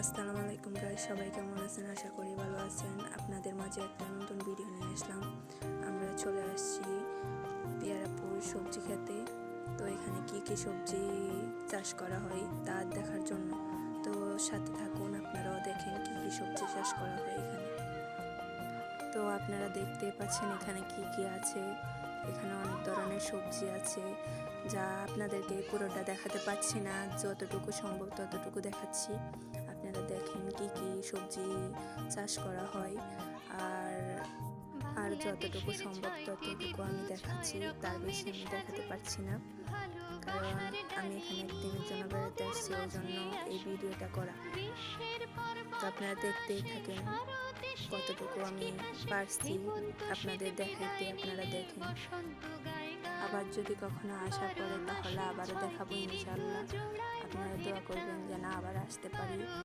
আসসালামু আলাইকুম গাইস, সবাই কেমন আছেন? আশা করি ভালো আছেন। আপনাদের মাঝে একটা নতুন ভিডিও নিয়ে আসলাম। আমরা চলে আসছি পেয়ারাপুর সবজি খেতে। তো এখানে কি কি সবজি চাষ করা হয় তা দেখার জন্য, তো সাথে থাকুন, আপনারাও দেখেন কি কি সবজি চাষ করা হয় এখানে। তো আপনারা দেখতে পাচ্ছেন এখানে কি কি আছে। এখানে অনেক ধরনের সবজি আছে, যা আপনাদেরকে পুরোটা দেখাতে পাচ্ছি না, যতটুকু সম্ভব ততটুকু দেখাচ্ছি। আপনারা দেখেন কি কি সবজি চাষ করা হয়, আর আর যতটুকু সম্ভব ততটুকু আমি দেখাচ্ছি, তার বেশি আমি দেখাতে পারছি না, কারণ আমি এখানে একদিনের জন্য বেড়াতে আসছি, ওই জন্য এই ভিডিওটা করা। তো আপনারা দেখতেই থাকেন কতটুকু আমি পারছি আপনাদের দেখাইতে, আপনারা দেখেন। আবার যদি কখনো আসা পড়ে তাহলে আবারও দেখাবো ইনশাআল্লাহ। আপনারা দোয়া করবেন যেন আবার আসতে পারি।